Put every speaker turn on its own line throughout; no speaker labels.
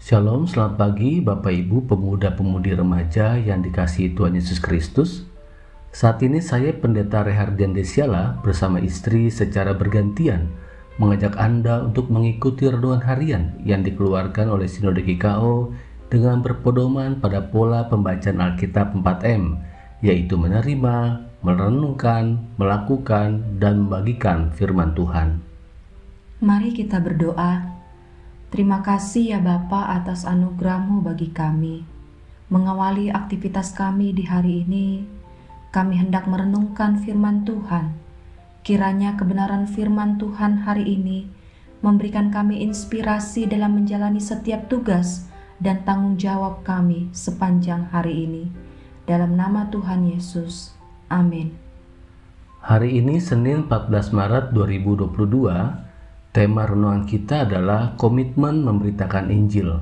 Shalom, selamat pagi Bapak Ibu pemuda-pemudi remaja yang dikasihi Tuhan Yesus Kristus. Saat ini saya Pendeta Rehardian Desiala bersama istri secara bergantian mengajak Anda untuk mengikuti renungan harian yang dikeluarkan oleh Sinode GKO dengan berpedoman pada pola pembacaan Alkitab 4M, yaitu menerima, merenungkan, melakukan, dan membagikan firman Tuhan.
Mari kita berdoa. Terima kasih ya Bapa atas anugerah-Mu bagi kami. Mengawali aktivitas kami di hari ini, kami hendak merenungkan firman Tuhan. Kiranya kebenaran firman Tuhan hari ini memberikan kami inspirasi dalam menjalani setiap tugas dan tanggung jawab kami sepanjang hari ini. Dalam nama Tuhan Yesus. Amin.
Hari ini Senin 14 Maret 2022, tema renungan kita adalah komitmen memberitakan Injil,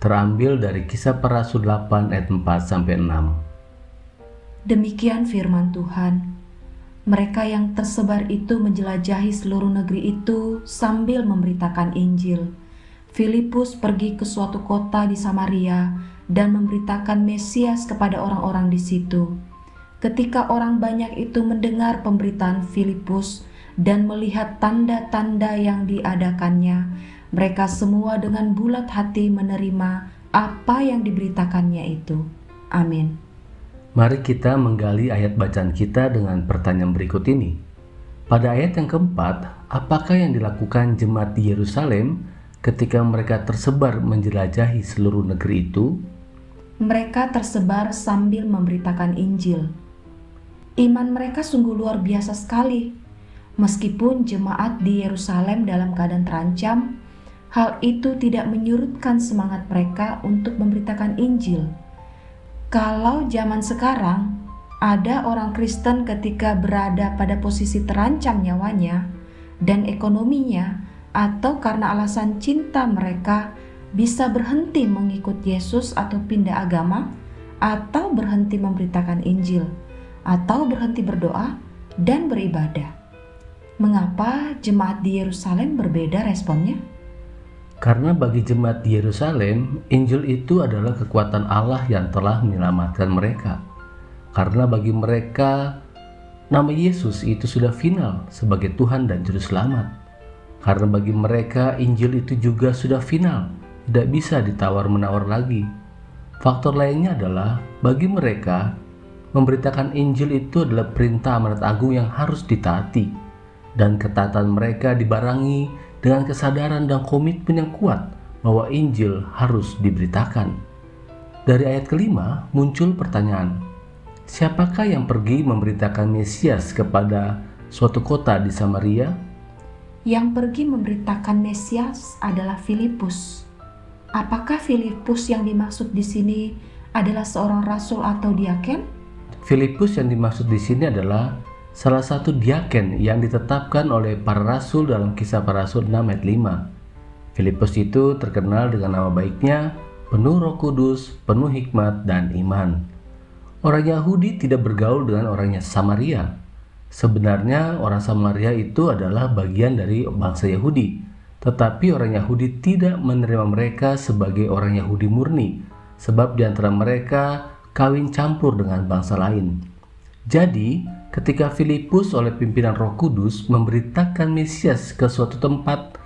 terambil dari Kisah Para Rasul 8 ayat 4-6.
Demikian firman Tuhan. Mereka yang tersebar itu menjelajahi seluruh negeri itu sambil memberitakan Injil. Filipus pergi ke suatu kota di Samaria dan memberitakan Mesias kepada orang-orang di situ. Ketika orang banyak itu mendengar pemberitaan Filipus dan melihat tanda-tanda yang diadakannya, mereka semua dengan bulat hati menerima apa yang diberitakannya itu. Amin.
Mari kita menggali ayat bacaan kita dengan pertanyaan berikut ini. Pada ayat yang keempat, apakah yang dilakukan jemaat di Yerusalem ketika mereka tersebar menjelajahi seluruh negeri itu?
Mereka tersebar sambil memberitakan Injil. Iman mereka sungguh luar biasa sekali. Meskipun jemaat di Yerusalem dalam keadaan terancam, hal itu tidak menyurutkan semangat mereka untuk memberitakan Injil. Kalau zaman sekarang ada orang Kristen ketika berada pada posisi terancam nyawanya dan ekonominya, atau karena alasan cinta mereka bisa berhenti mengikut Yesus atau pindah agama, atau berhenti memberitakan Injil, atau berhenti berdoa dan beribadah. Mengapa jemaat di Yerusalem berbeda responnya?
Karena bagi jemaat di Yerusalem, Injil itu adalah kekuatan Allah yang telah menyelamatkan mereka. Karena bagi mereka, nama Yesus itu sudah final sebagai Tuhan dan Juru Selamat. Karena bagi mereka, Injil itu juga sudah final, tidak bisa ditawar-menawar lagi. Faktor lainnya adalah, bagi mereka, memberitakan Injil itu adalah perintah amanat agung yang harus ditaati. Dan ketaatan mereka dibarengi dengan kesadaran dan komitmen yang kuat bahwa Injil harus diberitakan. Dari ayat kelima muncul pertanyaan, siapakah yang pergi memberitakan Mesias kepada suatu kota di Samaria?
Yang pergi memberitakan Mesias adalah Filipus. Apakah Filipus yang dimaksud di sini adalah seorang rasul atau diaken?
Filipus yang dimaksud di sini adalah salah satu diaken yang ditetapkan oleh para rasul dalam Kisah Para Rasul 6 ayat 5. Filipus itu terkenal dengan nama baiknya, penuh Roh Kudus, penuh hikmat dan iman. Orang Yahudi tidak bergaul dengan orangnya Samaria. Sebenarnya orang Samaria itu adalah bagian dari bangsa Yahudi, tetapi orang Yahudi tidak menerima mereka sebagai orang Yahudi murni, sebab di antara mereka kawin campur dengan bangsa lain. Jadi, ketika Filipus oleh pimpinan Roh Kudus memberitakan Mesias ke suatu tempat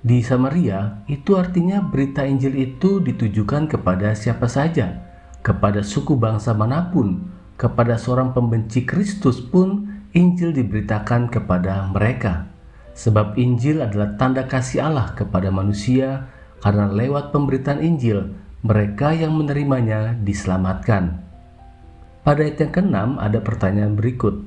di Samaria, itu artinya berita Injil itu ditujukan kepada siapa saja, kepada suku bangsa manapun, kepada seorang pembenci Kristus pun Injil diberitakan kepada mereka. Sebab Injil adalah tanda kasih Allah kepada manusia, karena lewat pemberitaan Injil, mereka yang menerimanya diselamatkan. Pada ayat yang ke-6 ada pertanyaan berikut.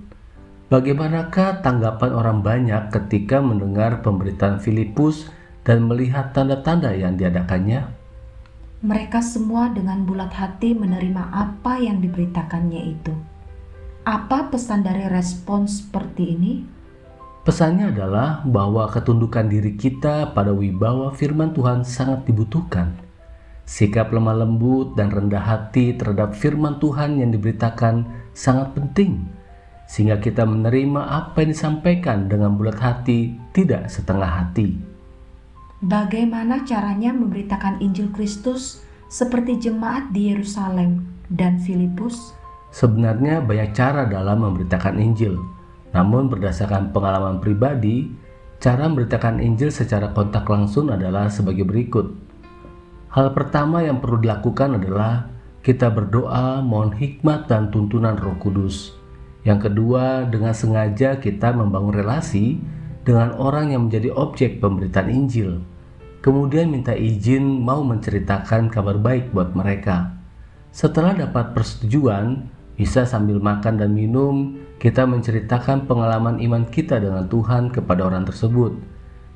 Bagaimanakah tanggapan orang banyak ketika mendengar pemberitaan Filipus dan melihat tanda-tanda yang diadakannya?
Mereka semua dengan bulat hati menerima apa yang diberitakannya itu. Apa pesan dari respons seperti ini?
Pesannya adalah bahwa ketundukan diri kita pada wibawa firman Tuhan sangat dibutuhkan. Sikap lemah lembut dan rendah hati terhadap firman Tuhan yang diberitakan sangat penting, sehingga kita menerima apa yang disampaikan dengan bulat hati, tidak setengah hati.
Bagaimana caranya memberitakan Injil Kristus seperti jemaat di Yerusalem dan Filipus?
Sebenarnya banyak cara dalam memberitakan Injil. Namun berdasarkan pengalaman pribadi, cara memberitakan Injil secara kontak langsung adalah sebagai berikut. Hal pertama yang perlu dilakukan adalah kita berdoa mohon hikmat dan tuntunan Roh Kudus. Yang kedua, dengan sengaja kita membangun relasi dengan orang yang menjadi objek pemberitaan Injil. Kemudian minta izin mau menceritakan kabar baik buat mereka. Setelah dapat persetujuan, bisa sambil makan dan minum, kita menceritakan pengalaman iman kita dengan Tuhan kepada orang tersebut.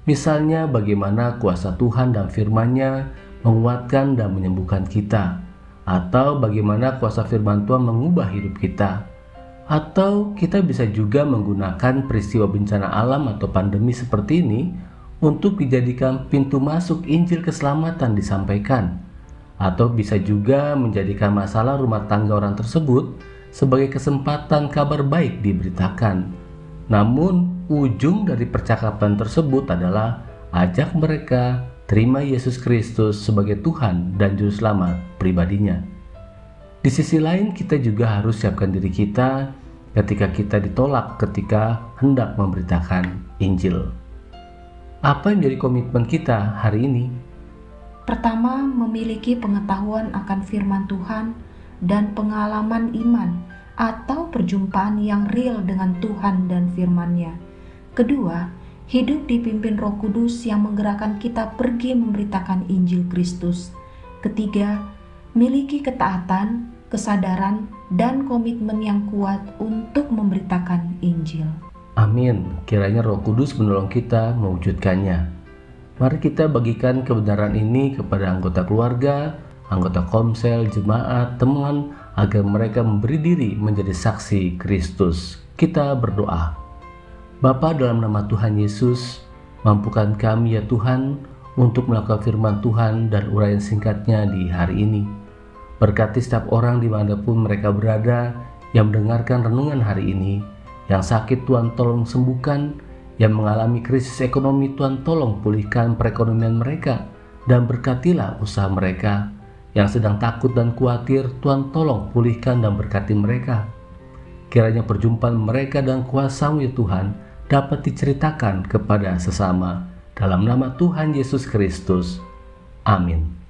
Misalnya bagaimana kuasa Tuhan dan firman-Nya menguatkan dan menyembuhkan kita, atau bagaimana kuasa firman Tuhan mengubah hidup kita. Atau kita bisa juga menggunakan peristiwa bencana alam atau pandemi seperti ini untuk dijadikan pintu masuk Injil keselamatan disampaikan. Atau bisa juga menjadikan masalah rumah tangga orang tersebut sebagai kesempatan kabar baik diberitakan. Namun ujung dari percakapan tersebut adalah ajak mereka terima Yesus Kristus sebagai Tuhan dan Juru Selamat pribadinya. Di sisi lain, kita juga harus siapkan diri kita ketika kita ditolak ketika hendak memberitakan Injil. Apa yang menjadi komitmen kita hari ini?
Pertama, memiliki pengetahuan akan firman Tuhan dan pengalaman iman atau perjumpaan yang real dengan Tuhan dan firman-Nya. Kedua, hidup dipimpin Roh Kudus yang menggerakkan kita pergi memberitakan Injil Kristus. Ketiga, miliki ketaatan, kesadaran, dan komitmen yang kuat untuk memberitakan Injil.
Amin. Kiranya Roh Kudus menolong kita mewujudkannya. Mari kita bagikan kebenaran ini kepada anggota keluarga, anggota komsel, jemaat, teman, agar mereka memberi diri menjadi saksi Kristus. Kita berdoa. Bapa, dalam nama Tuhan Yesus, mampukan kami ya Tuhan untuk melakukan firman Tuhan dan uraian singkatnya di hari ini. Berkati setiap orang dimanapun mereka berada yang mendengarkan renungan hari ini. Yang sakit Tuhan tolong sembuhkan, yang mengalami krisis ekonomi Tuhan tolong pulihkan perekonomian mereka, dan berkatilah usaha mereka. Yang sedang takut dan khawatir Tuhan tolong pulihkan dan berkati mereka. Kiranya perjumpaan mereka dan kuasa-Mu ya Tuhan dapat diceritakan kepada sesama. Dalam nama Tuhan Yesus Kristus. Amin.